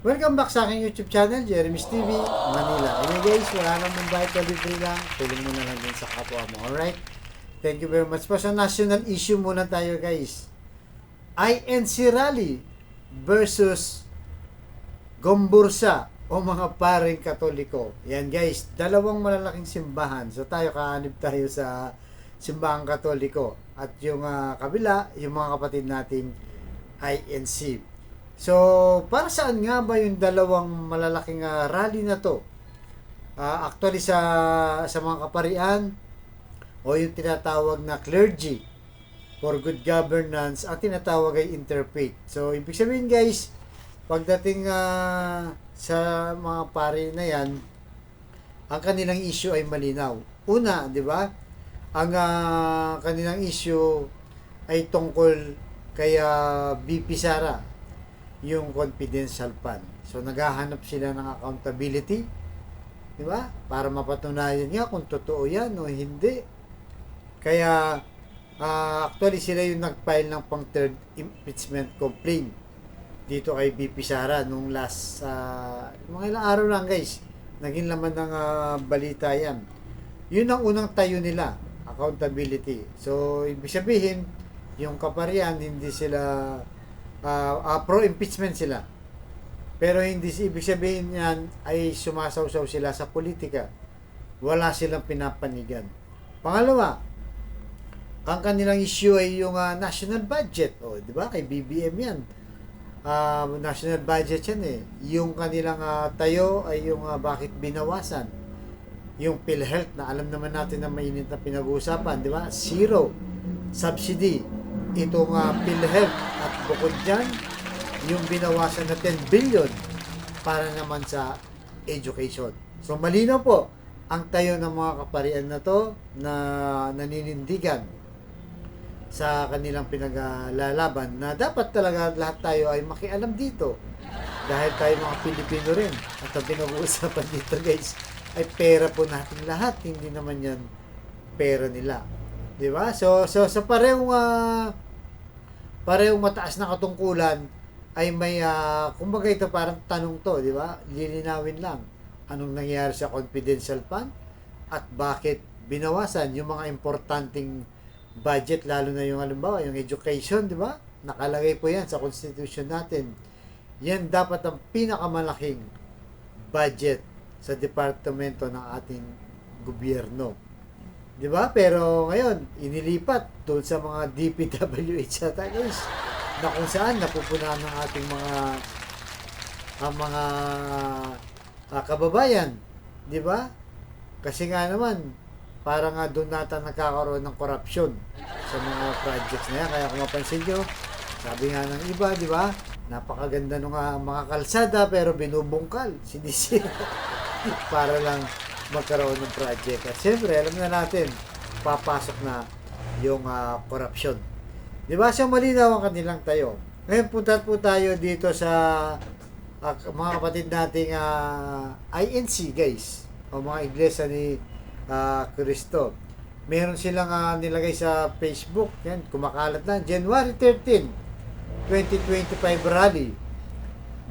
Welcome back sa aking YouTube channel, Jeremy's TV, Manila. Anyway guys, wala namang bayad ka libre lang. Tulong mo na lang din sa kapwa mo, alright? Thank you very much po. Sa national issue muna tayo guys. INC Rally versus Gombursa o mga paring Katoliko. Yan guys, dalawang malalaking simbahan. So tayo kaanib tayo sa simbahang Katoliko. At yung kabila, yung mga kapatid nating INC. So, para saan nga ba yung dalawang malalaking rally na to? Actually sa mga kaparian o yung tinatawag na clergy for good governance, ang tinatawag ay interfaith. So, ibig sabihin guys, pagdating sa mga pari na yan, ang kanilang issue ay malinaw. Una, di ba? Ang kanilang issue ay tungkol kay BP Sara, yung confidential fund. So, naghahanap sila ng accountability, di ba? Para mapatunayan nga kung totoo yan o hindi. Kaya, actually, sila yung nag-file ng pang third impeachment complaint dito kay BP Sara nung last, mga ilang araw lang guys. Naging laman ng balita yan. Yun ang unang tayo nila, accountability. So, ibig sabihin, yung kaparian, hindi sila pro-impeachment sila. Pero hindi ibig sabihin yan ay sumasawsaw sila sa politika. Wala silang pinapanigan. Pangalawa, ang kanilang issue ay yung national budget. O, di ba? Kay BBM yan. National budget yan eh. Yung kanilang tayo ay yung bakit binawasan. Yung PhilHealth na alam naman natin na mainit na pinag-uusapan, di ba? Zero subsidy itong PhilHealth, at bukod dyan yung binawasan na 10 billion para naman sa education. So malinaw po ang tayo ng mga kaparian na to na naninindigan sa kanilang pinaglalaban na dapat talaga lahat tayo ay makialam dito dahil tayo mga Pilipino rin. At ang pinag-uusapan dito guys ay pera po natin lahat, hindi naman yan pera nila. Di ba? So sa parehong mataas na katungkulan ay may kumbaga ito parang tanong to, di ba? Lilinawin lang anong nangyari sa confidential fund at bakit binawasan yung mga importanteng budget, lalo na yung halimbawa yung education, di ba? Nakalagay po yan sa constitution natin. Yan dapat ang pinakamalaking budget sa departamento ng ating gobyerno. Di ba? Pero ngayon, inilipat doon sa mga DPWH ata guys, na kung saan napupunahan ng ating mga kababayan. Di ba? Kasi nga naman, parang nga doon nata nagkakaroon ng korupsyon sa mga projects na yan. Kaya kung mapansin nyo, sabi nga ng iba, di ba? Napakaganda nung mga kalsada pero binubungkal, sinisira para lang magkaroon ng project. At siyempre, alam na natin, papasok na yung corruption. Di ba? So, malinaw ang kanilang tayo. Ngayon, punta po tayo dito sa mga kapatid nating INC, guys. O mga iglesia ni Cristo. Meron silang nilagay sa Facebook. Yan, kumakalat na. January 13, 2025 rally.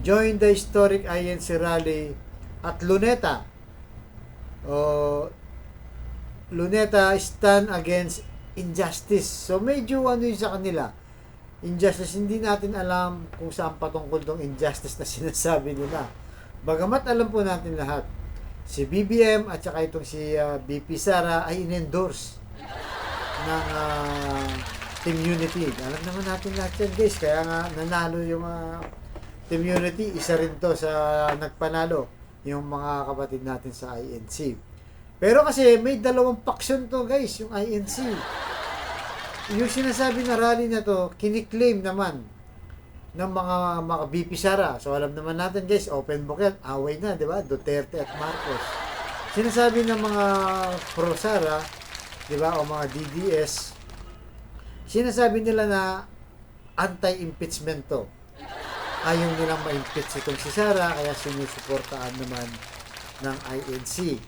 Join the historic INC rally at Luneta. Luneta stand against injustice. So medyo ano yun sa kanila, injustice. Hindi natin alam kung saan patungkol tong injustice na sinasabi nila. Bagamat alam po natin lahat, si BBM at saka itong si BP Sara ay in-endorse ng Team Unity. Alam naman natin lahat yan guys, kaya nga nanalo yung Team Unity. Isa rin to sa nagpanalo yung mga kapatid natin sa INC. Pero kasi may dalawang faction to guys, yung INC. Yung sinasabi na rally na to, kiniklaim naman ng mga BP Sara. So alam naman natin guys, open book yan, away na, di ba? Duterte at Marcos. Sinasabi ng mga pro Sara, di ba, o mga DDS, sinasabi nila na anti-impeachment to. Ayaw nilang ma-impeach itong si Sara, kaya sinusuportaan naman ng INC.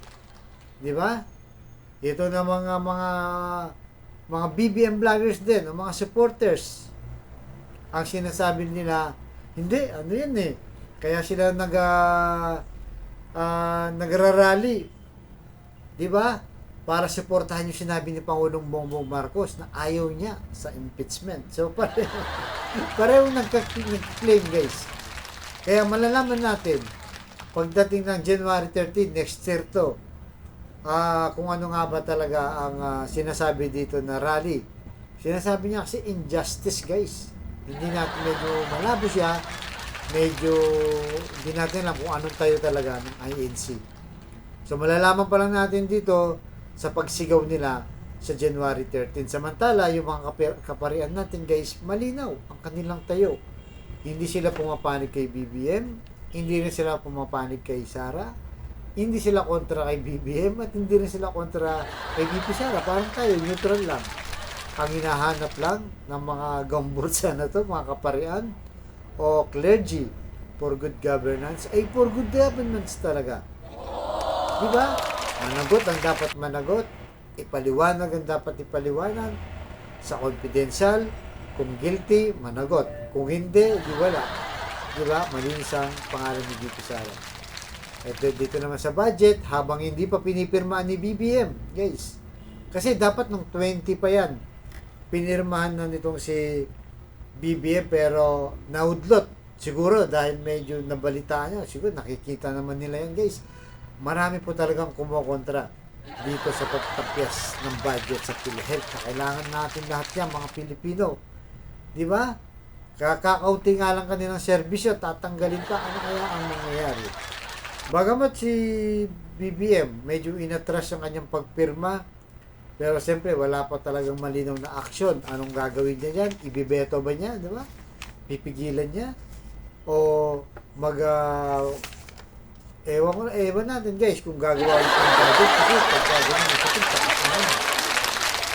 Di ba? Ito na mga BBM vloggers din, o mga supporters. Ang sinasabi nila, hindi, ano yan eh, Kaya sila nagrarally, di ba? Para suportahan yung sinabi ni Pangulong Bongbong Marcos na ayaw niya sa impeachment. So, pareho nagka-claim, guys. Kaya malalaman natin, pagdating ng January 13, next year to, kung ano nga ba talaga ang sinasabi dito na rally. Sinasabi niya kasi injustice, guys. Hindi natin, medyo malabo siya, medyo hindi natin alam kung anong tayo talaga ng INC. So malalaman pa lang natin dito sa pagsigaw nila sa January 13. Samantala, yung mga kaparian natin, guys, malinaw ang kanilang tayo. Hindi sila pumapanig kay BBM, hindi rin sila pumapanig kay Sara, hindi sila kontra kay BBM, at hindi rin sila kontra kay BP Sara. Parang tayo, neutral lang. Ang hinahanap lang ng mga gambutsa na to, mga kaparian o clergy for good governance, ay for good governance talaga. Diba? Managot ang dapat managot, ipaliwanag ang dapat ipaliwanag, sa confidential, kung guilty, managot. Kung hindi, di wala. Diba? Malinis ang pangalan ni BP Sara. Ito dito naman sa budget, habang hindi pa pinipirmaan ni BBM, guys. Kasi dapat nung 20 pa yan, pinirmahan na nitong si BBM, pero naudlot. Siguro dahil medyo nabalitaan niya, siguro nakikita naman nila yan, guys. Marami po talagang kumukontra dito sa pagtapyas ng budget sa PhilHealth. Kailangan natin lahat yan, mga Pilipino. Di ba? Kakakaunti nga lang kanilang serbisyo, tatanggalin pa, ano kaya ang mangyayari? Bagamat si BBM, medyo inatras ang kanyang pagpirma, pero siyempre wala pa talagang malinaw na aksyon. Anong gagawin niya dyan? Ibibeto ba niya? Di ba? Pipigilan niya? O ewan natin, guys, kung gagawa ulit ang budget, kasi pag gagawin ng kapit,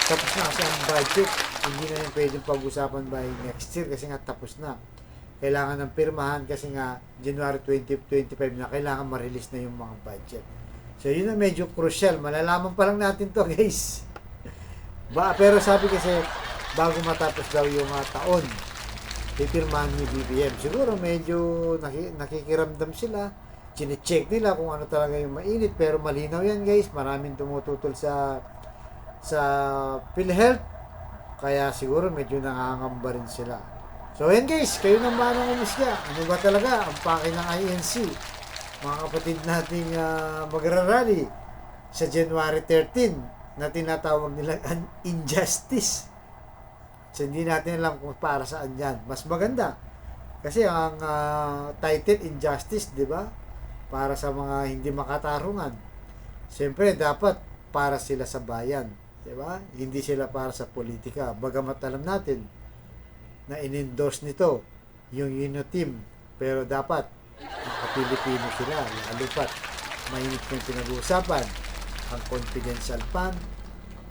tapos na kasi ang budget, hindi na yung pwedeng pag-usapan by next year kasi nga tapos na. Kailangan ng pirmahan kasi nga January 2025 na kailangan ma-release na yung mga budget. So yun ang medyo crucial, malalaman pa lang natin to, guys. Pero sabi kasi bago matapos daw yung taon, pipirmahan ni BBM. Siguro medyo nakikiramdam sila, chine-check nila kung ano talaga yung mainit, pero malinaw yan, guys. Maraming tumututol sa PhilHealth, kaya siguro medyo nangangamba rin sila. So yan, guys, kayo nang manong umusga. Ano ba talaga ang pake ng INC, mga kapatid nating magrarally sa January 13 na tinatawag nila an injustice? So hindi natin alam kung para saan yan. Mas maganda kasi ang title injustice, di ba? Para sa mga hindi makatarungan. Siyempre, dapat para sila sa bayan. Diba? Hindi sila para sa politika. Bagamat alam natin na in-endorse nito yung Uniteam. Pero dapat Pilipino sila. Lalo pat mainit yung pinag-uusapan ang confidential fund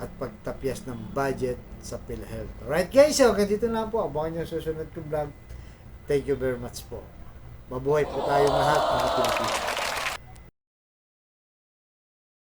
at pagtapyas ng budget sa PhilHealth. Alright, guys, so ganito lang po. Abangan nyo susunod kong vlog. Thank you very much po. Mabuhay po tayong lahat, mga Pilipino.